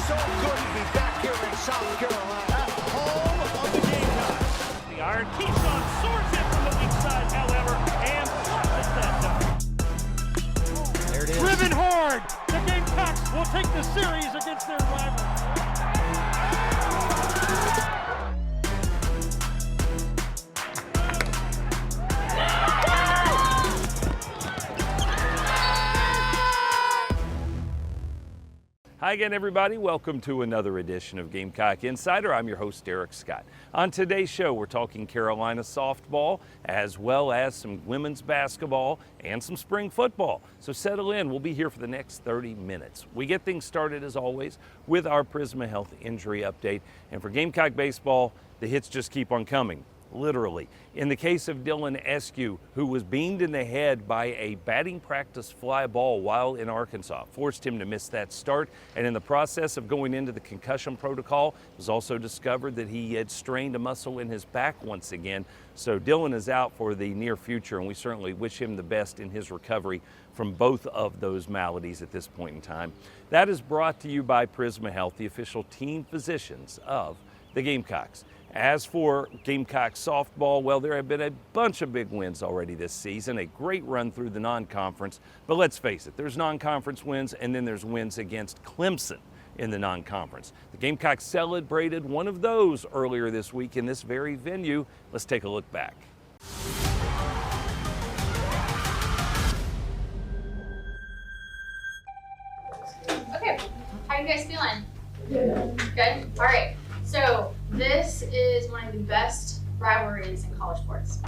so good to be back here in South Carolina, home of the Gamecocks. The iron Keyshawn swords it from the weak side, however, and is that done? There it is. Driven hard, the Gamecocks will take the series against their rival. Hi again, everybody. Welcome to another edition of Gamecock Insider. I'm your host, Derek Scott. On today's show, we're talking Carolina softball, as well as some women's basketball and some spring football. So settle in. We'll be here for the next 30 minutes. We get things started, as always, with our Prisma Health injury update. And for Gamecock baseball, the hits just keep on coming. Literally. In the case of Dylan Eskew, who was beamed in the head by a batting practice fly ball while in Arkansas, forced him to miss that start, and in the process of going into the concussion protocol, it was also discovered that he had strained a muscle in his back once again. So Dylan is out for the near future, and we certainly wish him the best in his recovery from both of those maladies at this point in time. That is brought to you by Prisma Health, the official team physicians of the Gamecocks. As for Gamecock softball, well, there have been a bunch of big wins already this season, a great run through the non-conference. But let's face it, there's non-conference wins, and then there's wins against Clemson in the non-conference. The Gamecocks celebrated one of those earlier this week in this very venue. Let's take a look back. Okay, how you guys feeling? Good? All right. So this is one of the best rivalries in college sports,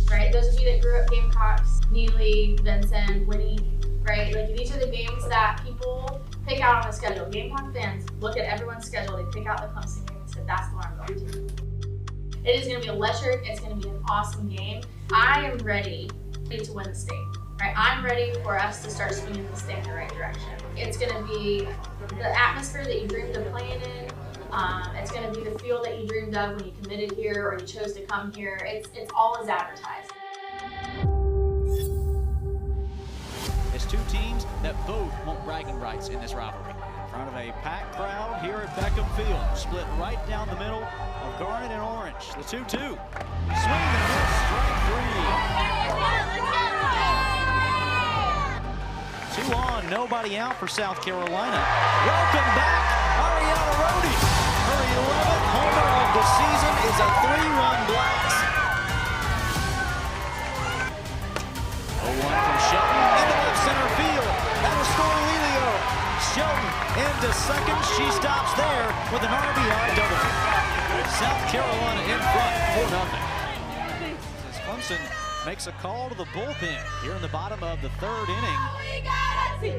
right? Those of you that grew up Gamecocks, Neely, Vincent, Winnie, right? Like these are the games that people pick out on the schedule. Gamecock fans look at everyone's schedule, they pick out the Clemson game and say, that's the one I'm going to. It is going to be electric. It's going to be an awesome game. I am ready to win the state, right? I'm ready for us to start swinging the state in the right direction. It's going to be the atmosphere that you dreamed of playing in. It's going to be the field that you dreamed of when you committed here or you chose to come here. It's all as advertised. It's two teams that both want bragging rights in this rivalry. In front of a packed crowd here at Beckham Field, split right down the middle of Garnet and Orange. The 2-2. Swing and a miss, strike three. 2 on, nobody out for South Carolina. Welcome back, Ariana Rhodey. Her 11th homer of the season is a 3-run blast. 0-1 from Shelton into left center field. That'll score Lelio. Shelton into second. She stops there with an RBI double. South Carolina in front, 4-0. As Clemson makes a call to the bullpen here in the bottom of the third inning. We got a Keep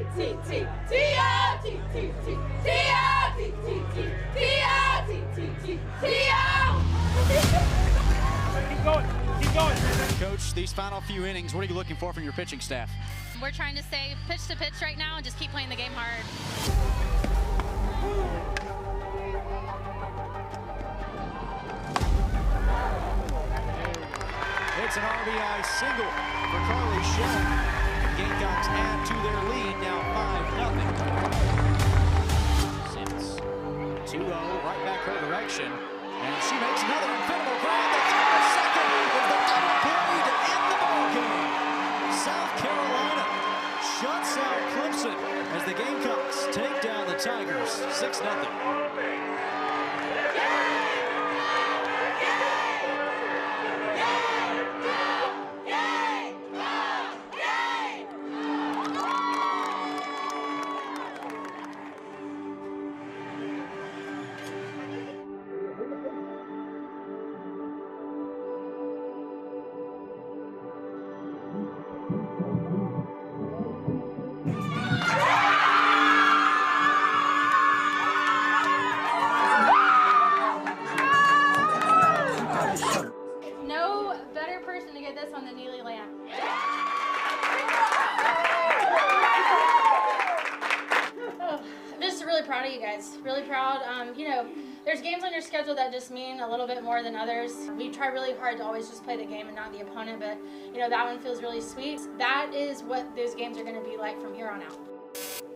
going, keep going. Coach, these final few innings, what are you looking for from your pitching staff? We're trying to stay pitch to pitch right now and just keep playing the game hard. It's an RBI single for Carly Shelton. Gamecocks add to their lead, now 5-0. Sims 2-0, right back her direction. And she makes another incredible grab. The throw to second is the double play to end the ballgame. South Carolina shuts out Clemson as the Gamecocks take down the Tigers 6-0. Proud of you guys, really proud. There's games on your schedule that just mean a little bit more than others. We try really hard to always just play the game and not the opponent, but that one feels really sweet. That is what those games are going to be like from here on out.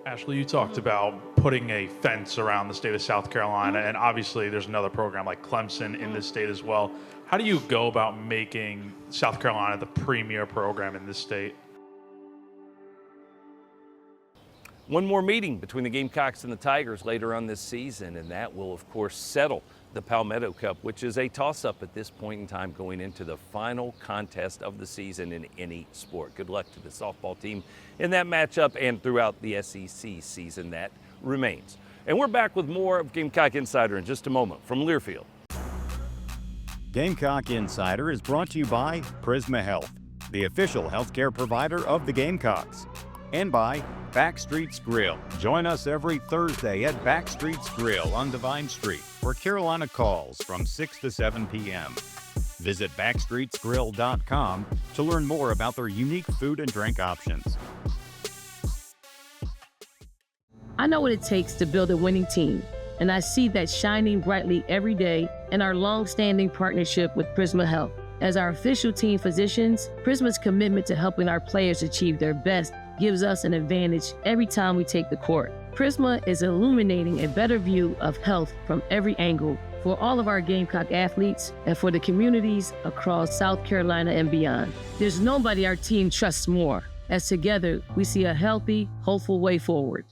Ashley, you talked about putting a fence around the state of South Carolina, and obviously there's another program like Clemson in this state as well. How do you go about making South Carolina the premier program in this state? One more meeting between the Gamecocks and the Tigers later on this season, and that will, of course, settle the Palmetto Cup, which is a toss-up at this point in time going into the final contest of the season in any sport. Good luck to the softball team in that matchup and throughout the SEC season that remains. And we're back with more of Gamecock Insider in just a moment from Learfield. Gamecock Insider is brought to you by Prisma Health, the official healthcare provider of the Gamecocks, and by Backstreet's Grill. Join us every Thursday at Backstreet's Grill on Divine Street for Carolina calls from 6 to 7 p.m. Visit backstreetsgrill.com to learn more about their unique food and drink options. I know what it takes to build a winning team, and I see that shining brightly every day in our long-standing partnership with Prisma Health. As our official team physicians, Prisma's commitment to helping our players achieve their best gives us an advantage every time we take the court. Prisma is illuminating a better view of health from every angle for all of our Gamecock athletes and for the communities across South Carolina and beyond. There's nobody our team trusts more, as together we see a healthy, hopeful way forward.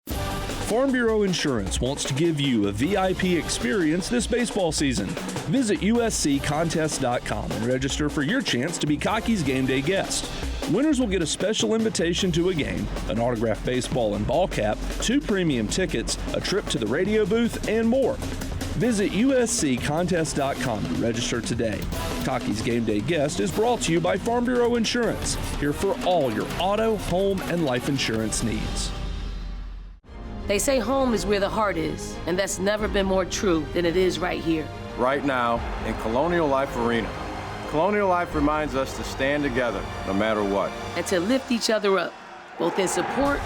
Farm Bureau Insurance wants to give you a VIP experience this baseball season. Visit usccontest.com and register for your chance to be Cocky's game day guest. Winners will get a special invitation to a game, an autographed baseball and ball cap, 2 premium tickets, a trip to the radio booth, and more. Visit usccontest.com to register today. Cocky's Game Day Guest is brought to you by Farm Bureau Insurance, here for all your auto, home, and life insurance needs. They say home is where the heart is, and that's never been more true than it is right here. Right now, in Colonial Life Arena. Colonial Life reminds us to stand together, no matter what. And to lift each other up, both in support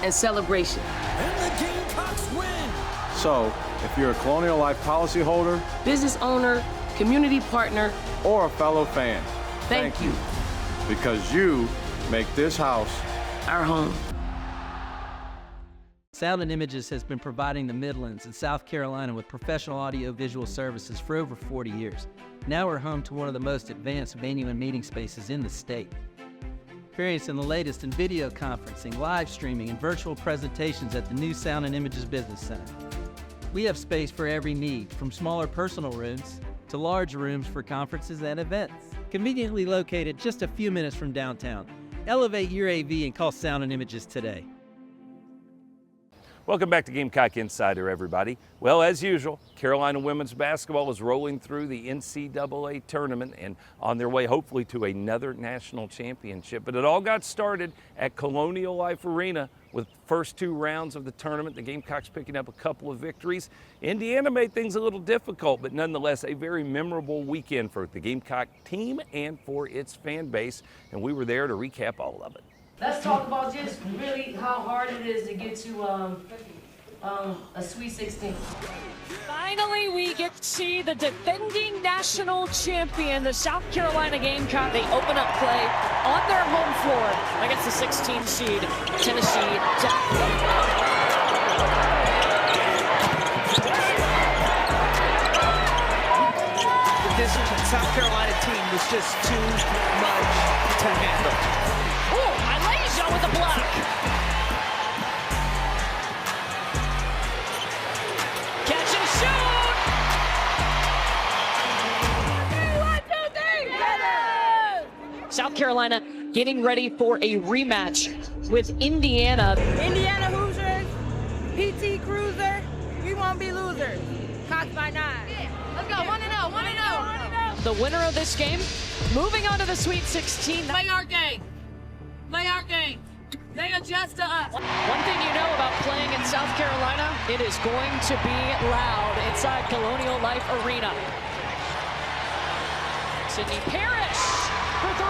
and celebration. And the Gamecocks win! So, if you're a Colonial Life policyholder, Business owner, community partner, or a fellow fan, thank you. Because you make this house Our home. Sound and Images has been providing the Midlands and South Carolina with professional audio-visual services for over 40 years. Now we're home to one of the most advanced venue and meeting spaces in the state. Experiencing the latest in video conferencing, live streaming, and virtual presentations at the new Sound and Images Business Center. We have space for every need, from smaller personal rooms to large rooms for conferences and events. Conveniently located just a few minutes from downtown. Elevate your AV and call Sound and Images today. Welcome back to Gamecock Insider, everybody. Well, as usual, Carolina women's basketball is rolling through the NCAA tournament and on their way, hopefully, to another national championship. But it all got started at Colonial Life Arena with the first 2 rounds of the tournament. The Gamecocks picking up a couple of victories. Indiana made things a little difficult, but nonetheless, a very memorable weekend for the Gamecock team and for its fan base. And we were there to recap all of it. Let's talk about just really how hard it is to get to a Sweet 16. Finally, we get to see the defending national champion, the South Carolina Gamecock. They open up play on their home floor against the 16 seed Tennessee Tech. This South Carolina team was just too much to handle. With the block. Catch and shoot! 1, 2, 3, South Carolina getting ready for a rematch with Indiana. Indiana Hoosiers, PT Cruiser, we won't be losers. Cox by 9. Yeah, let's go, 1-0, 1-0. The winner of this game, moving on to the Sweet 16. Play our game. Play our game. They adjust to us. One thing you know about playing in South Carolina, it is going to be loud inside Colonial Life Arena. Sydney Parrish for 3.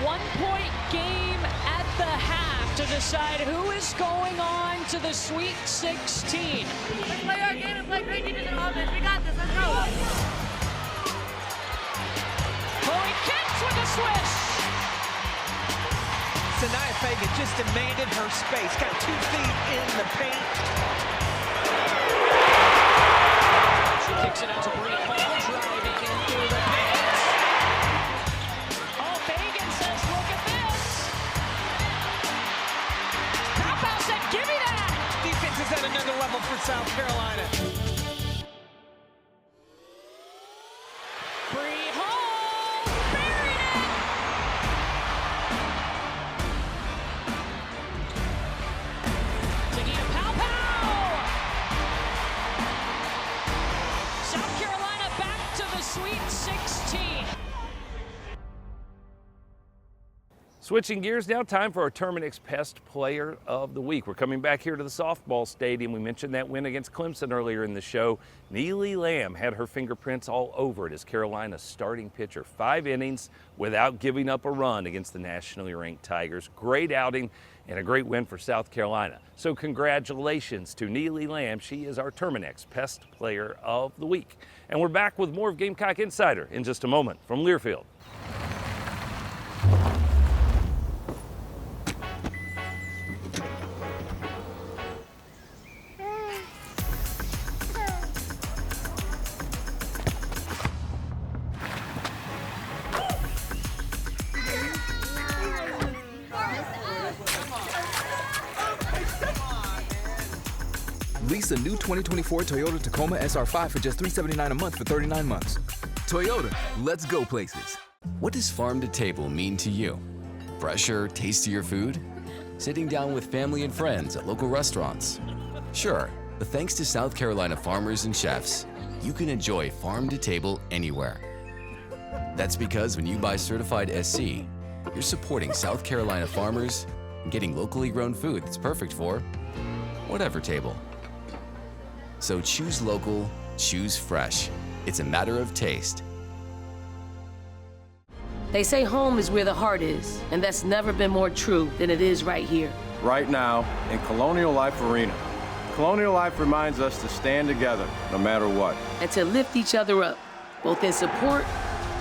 1-point game at the half to decide who is going on to the Sweet 16. Let's play our game and play great defense and offense. We got this. Let's go. Chloe Kent with a swish. Sanaya Fagan just demanded her space. Got 2 feet in the paint. She kicks it out to Bree Hall, driving in through the pants. Oh, Fagan says, look at this. Pow said, give me that. Defense is at another level for South Carolina. Bree Hall buried it. Tahina Pow. South Carolina back to the Sweet 16. Switching gears now, time for our Terminix Pest Player of the Week. We're coming back here to the softball stadium. We mentioned that win against Clemson earlier in the show. Neely Lamb had her fingerprints all over it as Carolina's starting pitcher. 5 innings without giving up a run against the nationally ranked Tigers. Great outing and a great win for South Carolina. So congratulations to Neely Lamb. She is our Terminix Pest Player of the Week. And we're back with more of Gamecock Insider in just a moment from Learfield. Lease a new 2024 Toyota Tacoma SR5 for just $379 a month for 39 months. Toyota, let's go places. What does farm to table mean to you? Fresher, tastier food? Sitting down with family and friends at local restaurants? Sure, but thanks to South Carolina farmers and chefs, you can enjoy farm to table anywhere. That's because when you buy certified SC, you're supporting South Carolina farmers and getting locally grown food that's perfect for whatever table. So choose local, choose fresh. It's a matter of taste. They say home is where the heart is, and that's never been more true than it is right here. Right now, in Colonial Life Arena. Colonial Life reminds us to stand together, no matter what. And to lift each other up, both in support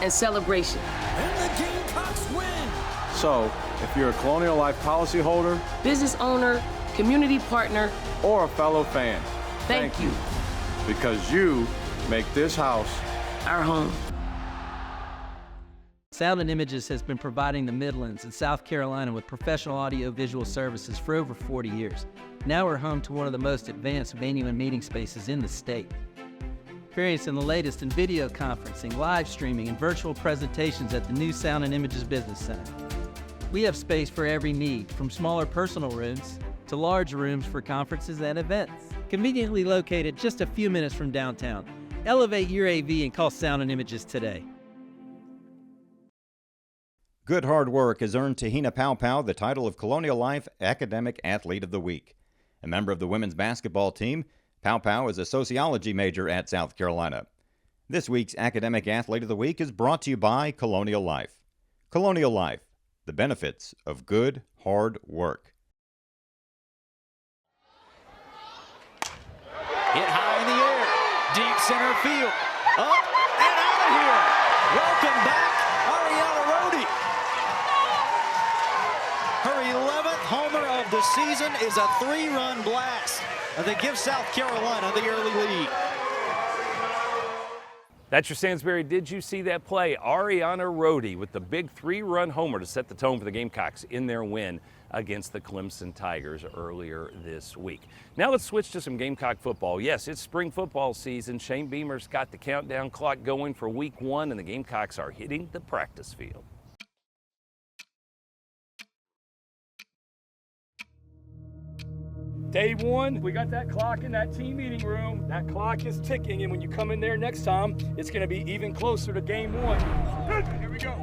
and celebration. And the Gamecocks win! So, if you're a Colonial Life policyholder, business owner, community partner, or a fellow fan, thank you. Because you make this house our home. Sound and Images has been providing the Midlands and South Carolina with professional audio-visual services for over 40 years. Now we're home to one of the most advanced venue and meeting spaces in the state. Experiencing the latest in video conferencing, live streaming, and virtual presentations at the new Sound and Images Business Center. We have space for every need, from smaller personal rooms to large rooms for conferences and events. Conveniently located just a few minutes from downtown. Elevate your AV and call Sound and Images today. Good hard work has earned Tahina Pow the title of Colonial Life Academic Athlete of the Week. A member of the women's basketball team, Pow is a sociology major at South Carolina. This week's Academic Athlete of the Week is brought to you by Colonial Life. Colonial Life, the benefits of good hard work. Hit high in the air, deep center field, up and out of here. Welcome back, Ariana Rhodey. Her 11th homer of the season is a 3-run blast that gives South Carolina the early lead. That's your Sansbury. Did you see that play? Ariana Rhodey with the big 3-run homer to set the tone for the Gamecocks in their win against the Clemson Tigers earlier this week. Now let's switch to some Gamecock football. Yes, it's spring football season. Shane Beamer's got the countdown clock going for week 1, and the Gamecocks are hitting the practice field. Day 1, we got that clock in that team meeting room. That clock is ticking, and when you come in there next time, it's going to be even closer to game 1. Here we go.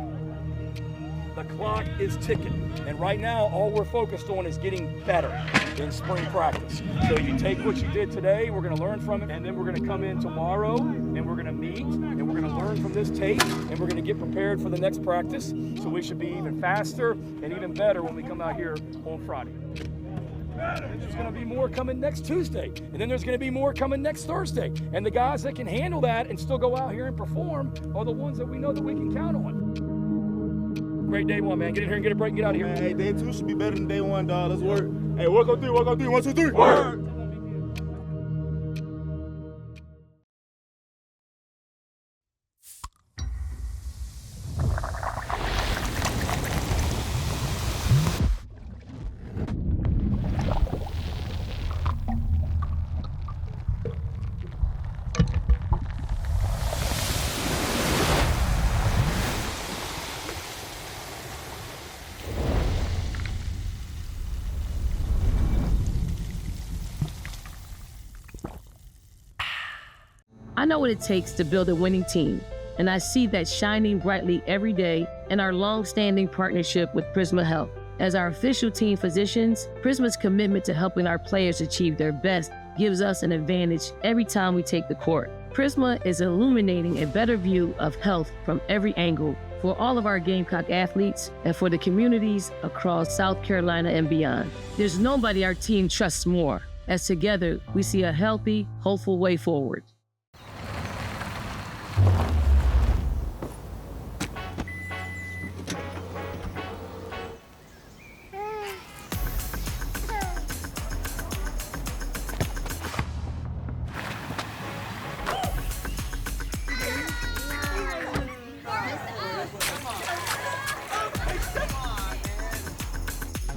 The clock is ticking, and right now, all we're focused on is getting better in spring practice. So you take what you did today, we're going to learn from it, and then we're going to come in tomorrow, and we're going to meet, and we're going to learn from this tape, and we're going to get prepared for the next practice. So we should be even faster and even better when we come out here on Friday. And there's going to be more coming next Tuesday, and then there's going to be more coming next Thursday. And the guys that can handle that and still go out here and perform are the ones that we know that we can count on. great day one, man. Get in here and get a break and get out of here. Hey, day 2 should be better than day 1, dog. Let's work. Hey, work on 3, work on 3. 1, 2, 3. Work. I know what it takes to build a winning team, and I see that shining brightly every day in our long-standing partnership with Prisma Health. As our official team physicians, Prisma's commitment to helping our players achieve their best gives us an advantage every time we take the court. Prisma is illuminating a better view of health from every angle for all of our Gamecock athletes and for the communities across South Carolina and beyond. There's nobody our team trusts more, as together we see a healthy, hopeful way forward.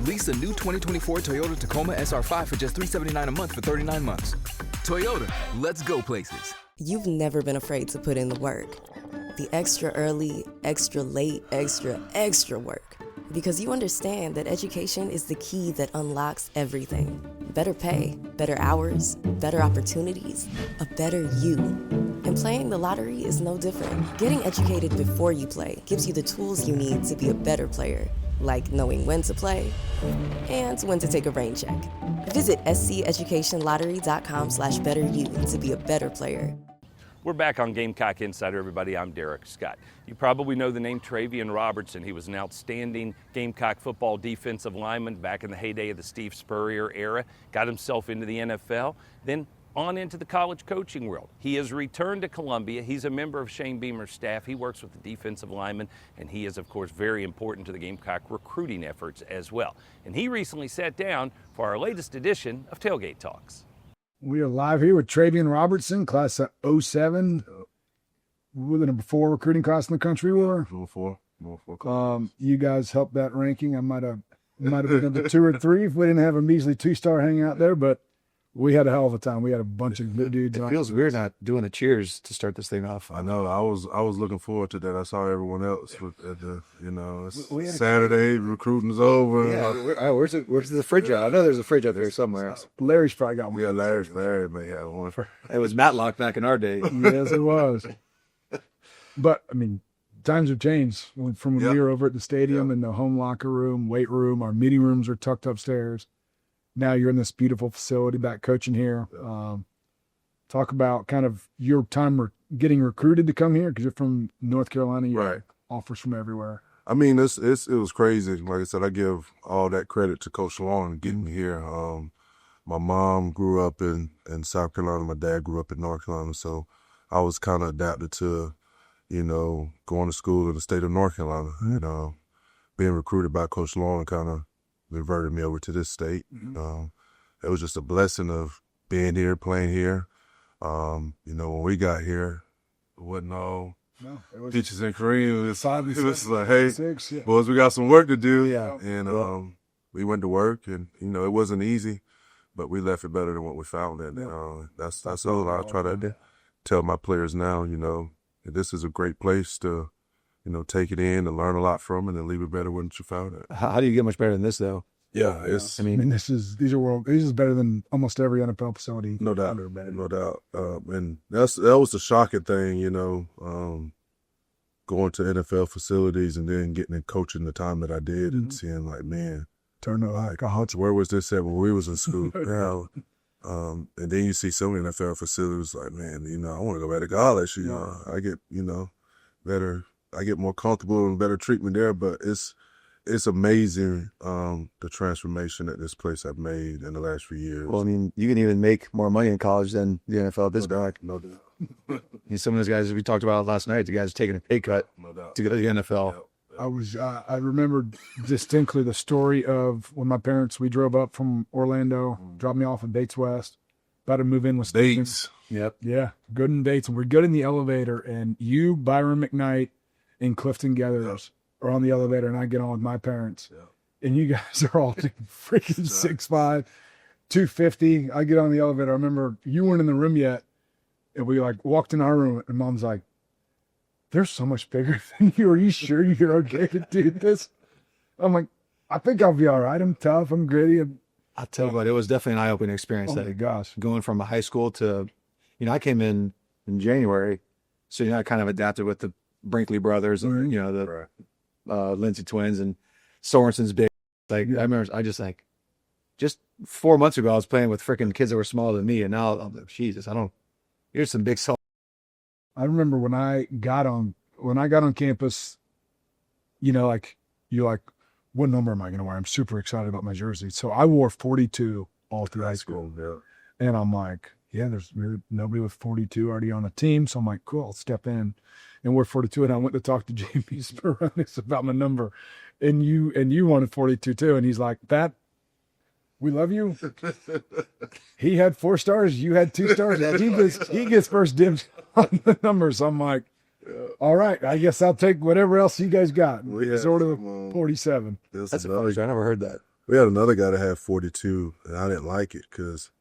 Lease a new 2024 Toyota Tacoma SR5 for just $379 a month for 39 months. Toyota, let's go places. You've never been afraid to put in the work. The extra early, extra late, extra work. Because you understand that education is the key that unlocks everything. Better pay, better hours, better opportunities, a better you. And playing the lottery is no different. Getting educated before you play gives you the tools you need to be a better player. Like knowing when to play and when to take a rain check. Visit sceducationlottery.com/betteryou to be a better player. We're back on Gamecock Insider, everybody. I'm Derek Scott. You probably know the name Travian Robertson. He was an outstanding Gamecock football defensive lineman back in the heyday of the Steve Spurrier era. Got himself into the NFL, then on into the college coaching world. He has returned to Columbia. He's a member of Shane Beamer's staff. He works with the defensive linemen, and he is, of course, very important to the Gamecock recruiting efforts as well. And he recently sat down for our latest edition of Tailgate Talks. We are live here with Travian Robertson, class of 07. We're the number 4 recruiting class in the country. Number four. You guys helped that ranking. I might have been number 2 or 3 if we didn't have a measly 2-star hanging out there, but we had a hell of a time. We had a bunch of good dudes. It feels weird not doing a cheers to start this thing off. I know. I was looking forward to that. I saw everyone else at the, it's Saturday, recruiting's over. Yeah. Where's the fridge at? I know there's a fridge out there somewhere. Larry's probably got one. Yeah, Larry may have one. It was Matlock back in our day. Yes, it was. But, I mean, times have changed from when we were over at the stadium in the home locker room, weight room. Our meeting rooms are tucked upstairs. Now you're in this beautiful facility back coaching here. Talk about kind of your time getting recruited to come here because you're from North Carolina. You have offers from everywhere. I mean, it was crazy. Like I said, I give all that credit to Coach Long getting me here. My mom grew up in South Carolina. My dad grew up in North Carolina. So I was kind of adapted to, going to school in the state of North Carolina. And being recruited by Coach Long kind of reverted me over to this state. It was just a blessing of being here, playing here. When we got here, it wasn't all peaches and cream. It was like, hey, boys, we got some work to do. Yeah. And we went to work, and it wasn't easy, but we left it better than what we found it. That's all I try to tell my players now. This is a great place to take it in and learn a lot from it and leave it better than you found it. How do you get much better than this, though? Yeah, I mean, this is better than almost every NFL facility. No doubt, no doubt. And that was the shocking thing, going to NFL facilities and then getting and coaching the time that I did and seeing like, man, turn out like where was this at when we was in school? And then you see some NFL facilities like, man, I want to go back to college. I get better. I get more comfortable and better treatment there, but it's amazing the transformation that this place have made in the last few years. Well, I mean, you can even make more money in college than the NFL at this point. No doubt. Some of those guys we talked about last night, the guys taking a pay cut to go to the NFL. I remember distinctly the story of when my parents, we drove up from Orlando, dropped me off in Bates West, about to move in with Bates. Yep. Yeah, good in Bates. And we're good in the elevator, and you, Byron McKnight, and Clifton Gathers are on the elevator, and I get on with my parents. And you guys are all freaking 6'5", 250. I get on the elevator. I remember you weren't in the room yet, and we like walked in our room, and Mom's like, "They're so much bigger than you. Are you sure you're okay to do this?" I'm like, "I think I'll be all right. I'm tough. I'm gritty." I'll tell you what, it was definitely an eye-opening experience. Oh my gosh. Going from a high school to, I came in January, so I kind of adapted with the Brinkley brothers and, the Lindsay twins and Sorensen's big. Like, I remember, just 4 months ago, I was playing with freaking kids that were smaller than me, and now I'm like, Jesus, here's some big salt. I remember when I got on campus, you're like, what number am I going to wear? I'm super excited about my jersey. So I wore 42 all through high school. And I'm like, yeah, there's really nobody with 42 already on a team. So I'm like, cool, I'll step in and wear 42. And I went to talk to Jamie Spiranis about my number. And you wanted 42 too. And he's like, Pat, we love you. He had 4 stars. You had 2 stars. He gets first dibs on the numbers. I'm like, all right, I guess I'll take whatever else you guys got. Sort of 47. That's a first. I never heard that. We had another guy that had 42, and I didn't like it because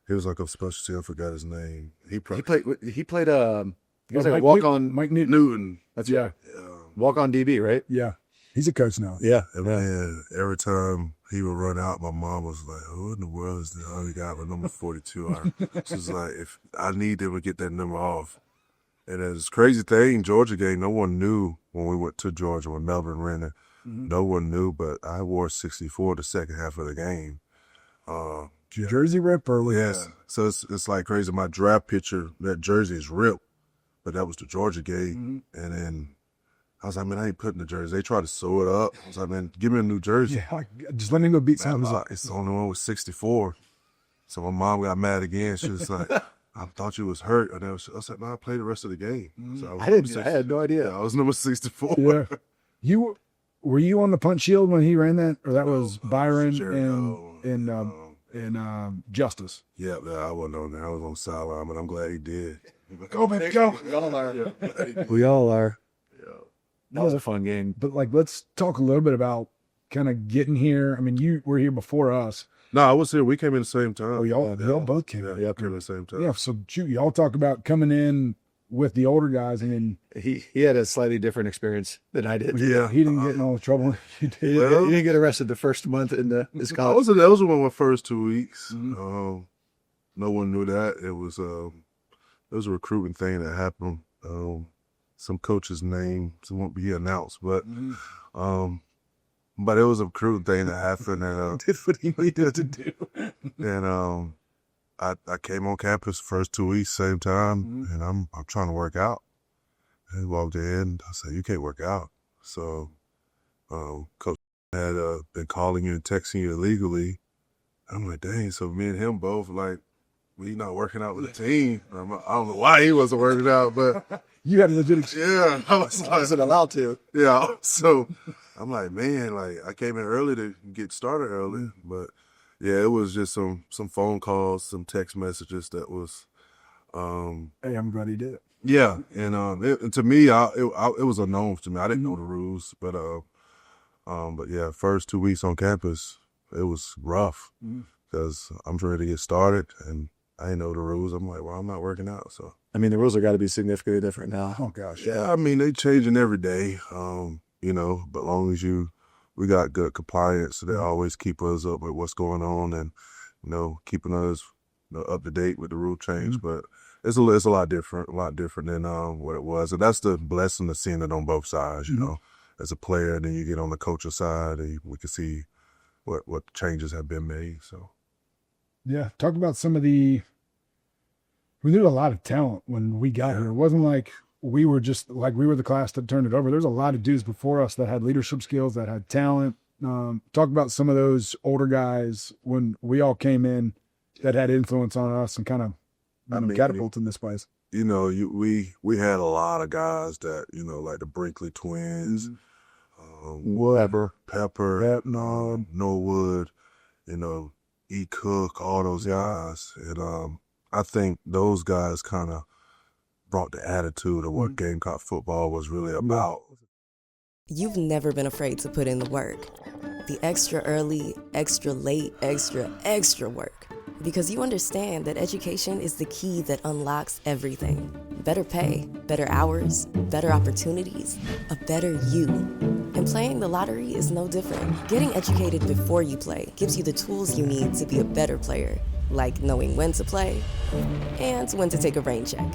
he was like a special team. I forgot his name. He played. He was like a walk on Mike Newton. That's right. Walk on DB, right? Yeah. He's a coach now. Yeah. And man, every time he would run out, my mom was like, "Who in the world is the other guy with number 42?" She was like, "If I need them to get that number off." And it's crazy thing, Georgia game, no one knew when we went to Georgia, when Melbourne ran it. No one knew, but I wore 64 the second half of the game. Jersey rip or yeah. So it's like crazy. My draft picture, that jersey is ripped, but that was the Georgia game. And then I was like, man, I ain't putting the jersey. They tried to sew it up. I was like, man, give me a new jersey. Yeah, just let him go beat something. It's the only one with 64. So my mom got mad again. She was like, I thought you was hurt. And I said, no, I played the rest of the game. So I had no idea. I was number 64. Yeah. Were you on the punch shield when he ran that? Or that was Byron and Justice? Yeah, I wasn't on there. I was on the sideline, but I'm glad he did. Go, baby, go. We all are. We all are. That was a fun game. But let's talk a little bit about kind of getting here. I mean, you were here before us. No, I was here. We came in the same time. Oh, y'all both came in. Yeah, came in the same time. Yeah, so y'all talk about coming in with the older guys, and then he had a slightly different experience than I did. Yeah, he didn't get in all the trouble. He didn't get arrested the first month in his college. That was one of my first 2 weeks. No one knew that. It was a recruiting thing that happened. Some coach's name won't be announced, but it was a recruiting thing that happened, and did what he needed to do. And I came on campus first 2 weeks, same time, and I'm trying to work out. And he walked in. I said, "You can't work out." So, coach had been calling you and texting you illegally. I'm like, dang. So me and him both like, we not working out with the team. I don't know why he wasn't working out, but you had a legit excuse. Yeah, I wasn't allowed to. Yeah, so I'm like, man, I came in early to get started early, but yeah, it was just some phone calls, some text messages that was. Hey, I'm glad he did it. Yeah, and to me, it was unknown to me. I didn't know the rules, but yeah, first 2 weeks on campus, it was rough because I'm ready to get started and I didn't know the rules. I'm like, well, I'm not working out, so. I mean, the rules are got to be significantly different now. Oh gosh. Yeah, I mean, they changing every day. But long as we got good compliance, so they always keep us up with what's going on and, keeping us up to date with the rule change. But it's a lot different than what it was. And that's the blessing of seeing it on both sides, as a player, and then you get on the coaching side and we can see what changes have been made, so. Yeah, talk about some of we knew a lot of talent when we got here. It wasn't like we were the class that turned it over. There's a lot of dudes before us that had leadership skills, that had talent. Talk about some of those older guys when we all came in that had influence on us and kind of catapulted in this place. We had a lot of guys that, like the Brinkley twins, Pepper, Norwood, E. Cook, all those guys. And I think those guys kind of brought the attitude of what Gamecock football was really about. You've never been afraid to put in the work. The extra early, extra late, extra work. Because you understand that education is the key that unlocks everything. Better pay, better hours, better opportunities, a better you. And playing the lottery is no different. Getting educated before you play gives you the tools you need to be a better player, like knowing when to play and when to take a rain check.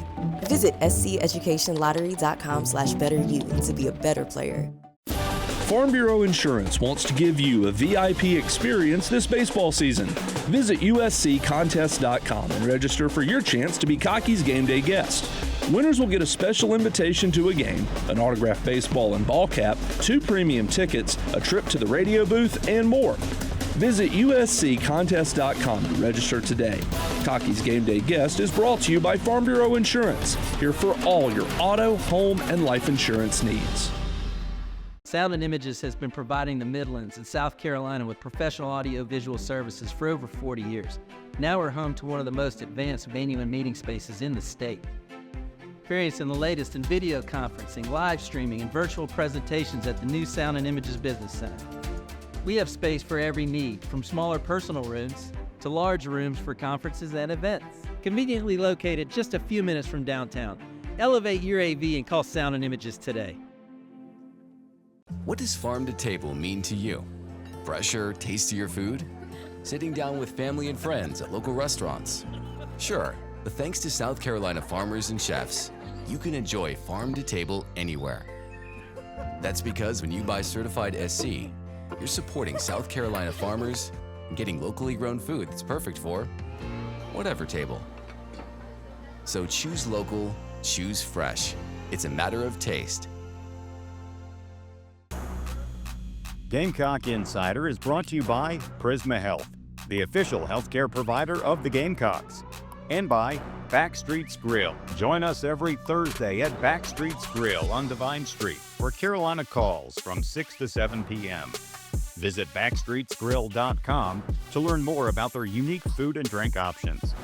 Visit sceducationlottery.com/betteryou to be a better player. Farm Bureau Insurance wants to give you a VIP experience this baseball season. Visit usccontest.com and register for your chance to be Cocky's game day guest. Winners will get a special invitation to a game, an autographed baseball and ball cap, 2 premium tickets, a trip to the radio booth, and more. Visit usccontest.com to register today. Cocky's Game Day Guest is brought to you by Farm Bureau Insurance, here for all your auto, home, and life insurance needs. Sound and Images has been providing the Midlands and South Carolina with professional audio-visual services for over 40 years. Now we're home to one of the most advanced venue and meeting spaces in the state. Experiencing the latest in video conferencing, live streaming, and virtual presentations at the new Sound and Images Business Center. We have space for every need, from smaller personal rooms to large rooms for conferences and events. Conveniently located just a few minutes from downtown. Elevate your AV and call Sound and Images today. What does farm to table mean to you? Fresher, tastier food? Sitting down with family and friends at local restaurants? Sure, but thanks to South Carolina farmers and chefs, you can enjoy farm to table anywhere. That's because when you buy certified SC, you're supporting South Carolina farmers and getting locally grown food that's perfect for whatever table. So choose local, choose fresh. It's a matter of taste. Gamecock Insider is brought to you by Prisma Health, the official healthcare provider of the Gamecocks, and by Backstreet's Grill. Join us every Thursday at Backstreet's Grill on Divine Street, where Carolina calls from 6 to 7 p.m. Visit backstreetsgrill.com to learn more about their unique food and drink options.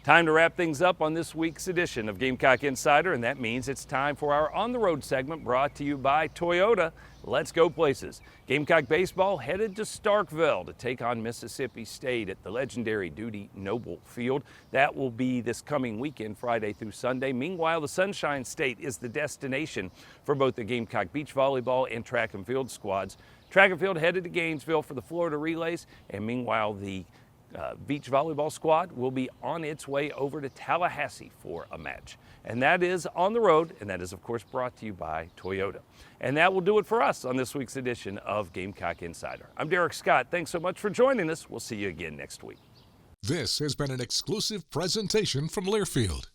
Time to wrap things up on this week's edition of Gamecock Insider, and that means it's time for our On the Road segment brought to you by Toyota. Let's go places. Gamecock baseball headed to Starkville to take on Mississippi State at the legendary Duty Noble Field. That will be this coming weekend, Friday through Sunday. Meanwhile, the Sunshine State is the destination for both the Gamecock beach volleyball and track and field squads. Track and field headed to Gainesville for the Florida Relays, and meanwhile, the beach volleyball squad will be on its way over to Tallahassee for a match. And that is On the Road, and that is, of course, brought to you by Toyota. And that will do it for us on this week's edition of Gamecock Insider. I'm Derek Scott. Thanks so much for joining us. We'll see you again next week. This has been an exclusive presentation from Learfield.